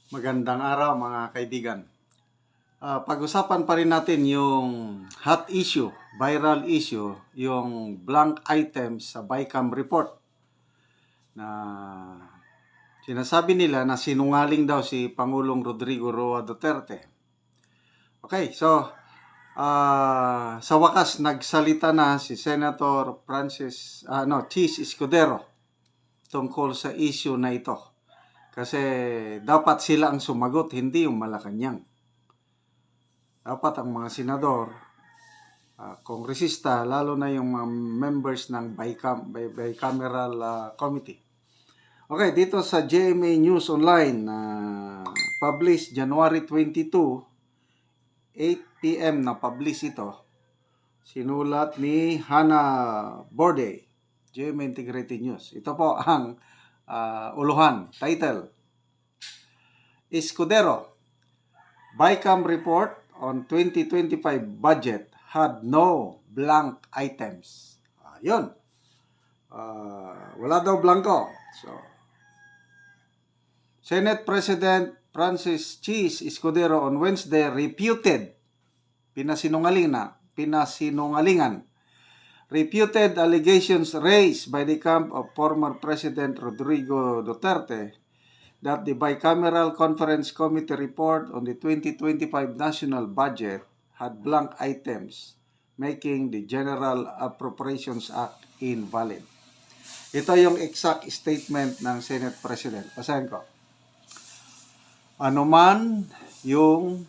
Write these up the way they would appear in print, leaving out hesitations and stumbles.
Magandang araw mga kaibigan. Pag-usapan pa rin natin yung hot issue, viral issue, yung blank items sa BICAM report na sinasabi nila na sinungaling daw si Pangulong Rodrigo Roa Duterte. Okay, so sa wakas nagsalita na si Senator Chis Escudero tungkol sa issue na ito. Kasi dapat sila ang sumagot, hindi yung Malacanang. Dapat ang mga senador, kongresista, lalo na yung mga members ng bicameral committee. Okay, dito sa GMA News Online, published January 22, 8 p.m. na publish ito. Sinulat ni Hannah Borde, GMA Integrated News. Ito po ang uluhan, title, Escudero, BICAM report on 2025 budget had no blank items. Yun. Wala daw blanco. So, Senate President Francis Chis Escudero on Wednesday refuted, refuted allegations raised by the camp of former President Rodrigo Duterte that the Bicameral Conference Committee report on the 2025 national budget had blank items, making the General Appropriations Act invalid. Ito yung exact statement ng Senate President. Basahin ko. Ano man yung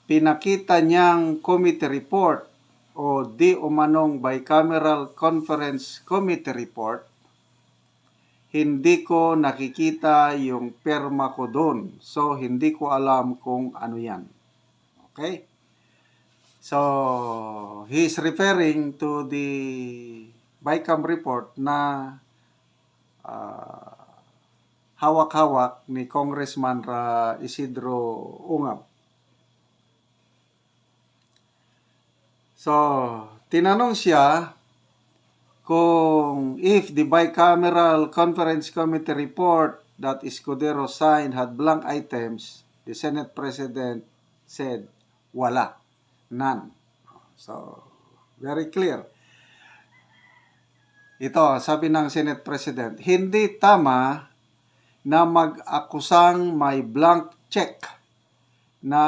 pinakita niyang committee report o di umanong Bicameral Conference Committee report, hindi ko nakikita yung perma ko doon. So, hindi ko alam kung ano yan. Okay? So, he's referring to the BICAM report na hawak-hawak ni Congressman Isidro Ungab. So, tinanong siya kung if the Bicameral Conference Committee report that Escudero signed had blank items, the Senate President said, wala. None. So, very clear. Ito, sabi ng Senate President, hindi tama na mag-akusang may blank check na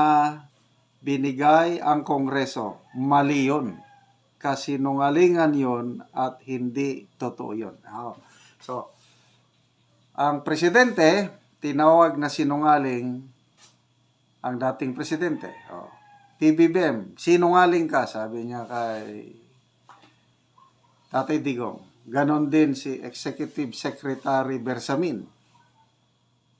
binigay ang Kongreso. Mali yun. Kasinungalingan yon at hindi totoo yun. So, ang presidente, tinawag na sinungaling ang dating presidente. PBBM, sinungaling ka, sabi niya kay Tatay Digong. Ganon din si Executive Secretary Bersamin.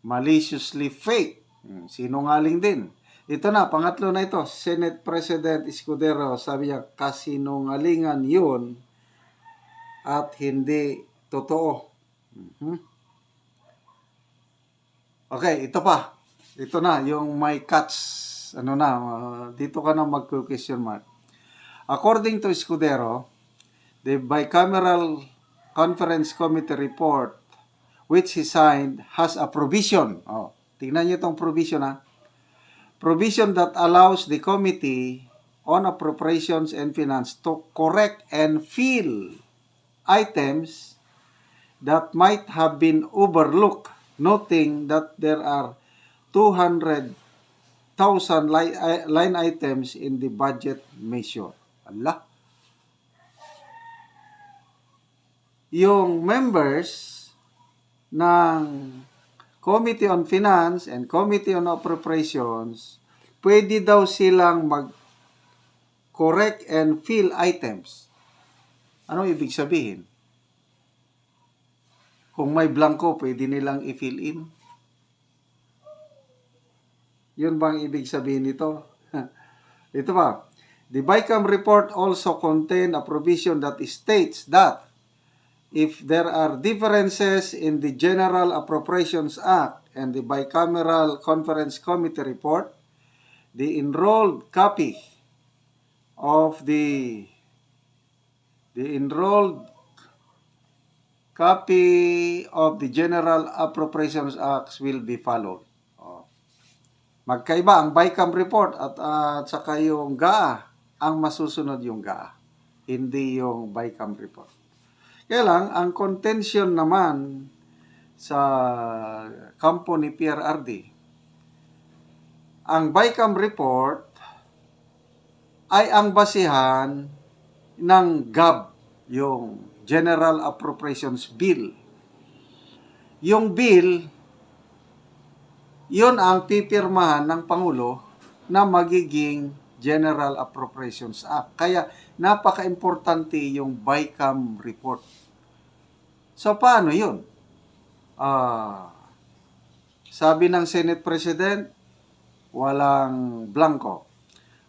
Maliciously fake, sinungaling din. Ito na, pangatlo na ito, Senate President Escudero, sabi niya, kasinungalingan yun at hindi totoo. Okay, ito pa. Ito na, yung may cuts. Dito ka na mag-question mark. According to Escudero, the Bicameral Conference Committee report, which he signed, has a provision. Tingnan niyo itong provision, provision that allows the Committee on Appropriations and Finance to correct and fill items that might have been overlooked, noting that there are 200,000 line items in the budget measure. Allah. Yung members ng Committee on Finance and Committee on Appropriations, pwede daw silang mag-correct and fill items. Ano ibig sabihin? Kung may blanco, pwede nilang i-fill in. Yun bang ibig sabihin nito? Ito pa. The BICAM report also contained a provision that states that if there are differences in the General Appropriations Act and the Bicameral Conference Committee report, the enrolled copy of the General Appropriations Act will be followed. Magkaiba ang BICAM report at saka yung GAA. Ang masusunod yung GAA, hindi yung BICAM report. Kaya lang, ang contention naman sa kampo ni PRRD, ang BICAM report ay ang basihan ng GAB, yung General Appropriations Bill. Yung bill, yun ang pipirmahan ng Pangulo na magiging General Appropriations Act. Kaya napaka-importante yung BICAM report. So paano yun? Sabi ng Senate President, walang blanco.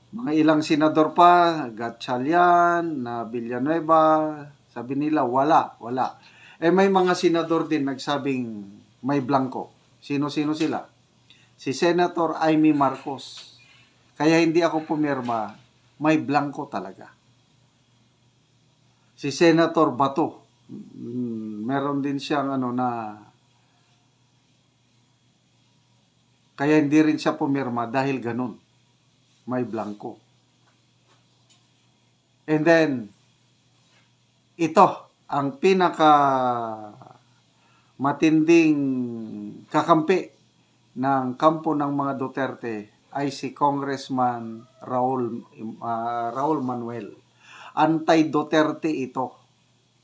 Mga ilang senador pa, Gatchalian, na Villanueva, sabi nila wala. May mga senador din nagsabing may blanco. Sino-sino sila? Si Senator Amy Marcos. Kaya hindi ako pumirma, may blanco talaga. Si Senator Bato, meron din siyang kaya hindi rin siya pumirma dahil ganun. May blanco. And then, ito, ang pinaka matinding kakampi ng kampo ng mga Duterte ay si Congressman Raul Manuel. Anti-Duterte ito.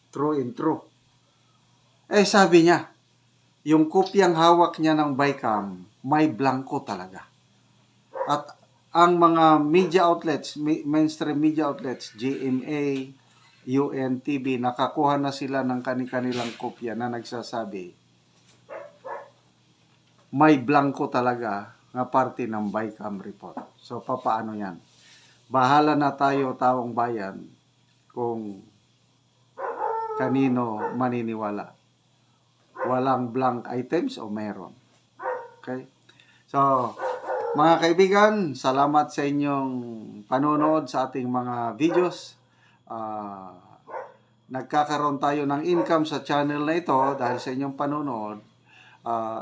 True and true. Sabi niya, yung kopyang hawak niya ng BICAM, may blanco talaga. At ang mga media outlets, mainstream media outlets, GMA, UNTV, nakakuha na sila ng kanilang kopya na nagsasabi, may blanco talaga na parte ng BICAM report. So, papaano yan? Bahala na tayo, taong bayan, kung kanino maniniwala. Walang blank items o meron. Okay? So, mga kaibigan, salamat sa inyong panonood sa ating mga videos. Nagkakaroon tayo ng income sa channel na ito dahil sa inyong panonood.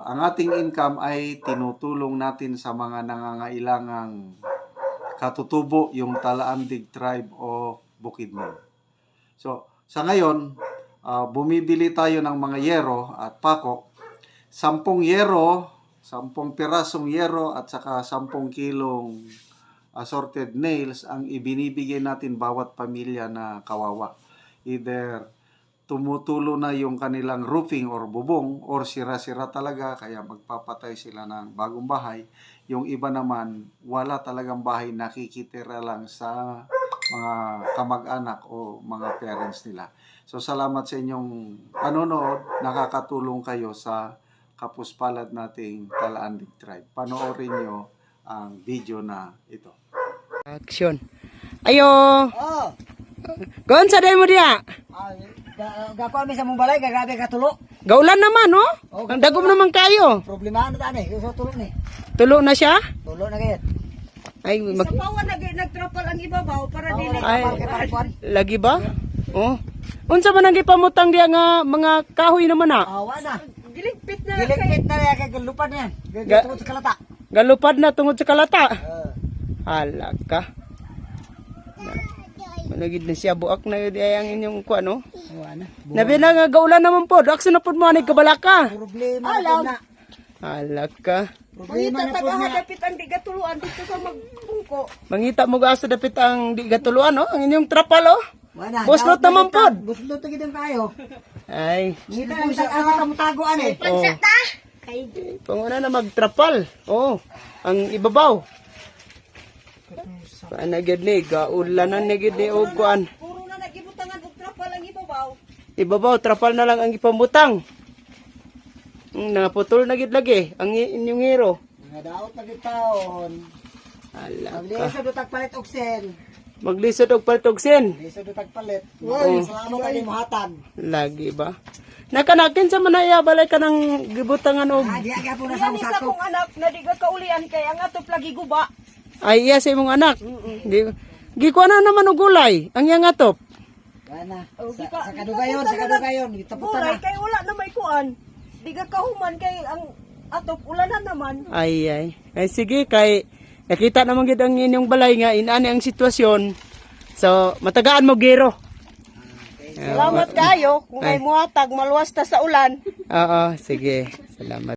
Ang ating income ay tinutulong natin sa mga nangangailangang katutubo, yung Talaandig Tribe o Bukidnon. So, sa ngayon, bumibili tayo ng mga yero at pako. 10 yero, 10 pirasong yero at saka 10 kilong assorted nails ang ibinibigay natin bawat pamilya na kawawa. Either tumutulo na yung kanilang roofing or bubong or sira-sira talaga kaya magpapatay sila ng bagong bahay. Yung iba naman wala talagang bahay, nakikitira lang sa mga kamag-anak o mga parents nila. So salamat sa inyong panonood, nakakatulong kayo sa kapuspalad nating Talaandig Tribe. Panoorin nyo ang video na ito. Action. Ayo. Oh. Gon sa day mo diya. Gako mi sa mong balay grabe ka tulo. Gaulan naman, no? Ang dagom naman kayo. Problema na tani, uso tulo ni. Tulo na siya? Tulo na gayet. Ay, Sa pawan nagtrapal ang ibabaw para dili. Ay, Ay. lagi ba? Oh. Unsa man ang gipamutang diya nga mga kahoy naman na? Awa na. Giligpit na lang kay. Giligpit na ya kay lupad niyan. Gagawin sa kalata. Galupad na tungod sa kalata. Hala ka. Managid na siya buak na yun ay ang inyong kuha, no? Awa na. Nabi na nga gaulan naman po. Aksa na po mo anay kabalaka. Problema na. Hala ka. Problema na po na. Tagahadapit ang di gatuluan dito sa magbungko. Mangita mo gaasa dapit ang di gatuluan, no? Ang inyong trapal, oh. Wala. Buslot naman po. Buslot to gid kayo. Ay. Ngita ang asa ka mutagoan eh. Oh. Panguna na magtrapal. Oh, ang ibabaw. Paanagad ni, gaulanan ni gid ni og kuan. Puro na nagibutangan og trapal ang ibabaw. Ibabaw, trapal na lang ang ipamutang. Naputol na gid lagi ang inyong hero. Nga daot na gid taon. Ala ka. Maglisa do tagpalit oxen. Maglisod og paltogsin. Lisa do tagpalit. Oy, salamat ani mohatan. Lagi ba? Nakanakin sa manaya balay ka ng gibutangan og Di aga po na sa Yan isa usako. kong anak na di ka kaulian kay ang atop lagi guba. ay iya sa imong anak. Di gikuha na naman og gulay ang iyang atop. Ana. Oh, Sa di ka- kadugayon, sa kadugayon, gitaputan na. Buray kay wala na may kuan. Di ka kahuman kay ang Atop ulanan naman. Ay. Ay sige kay nakita naman gid ang inyong balay nga inani ang sitwasyon. So matagaan mo gero. Salamat kayo kung Ay. ay muhatag maluwas ta sa ulan. Oo, sige. Salamat.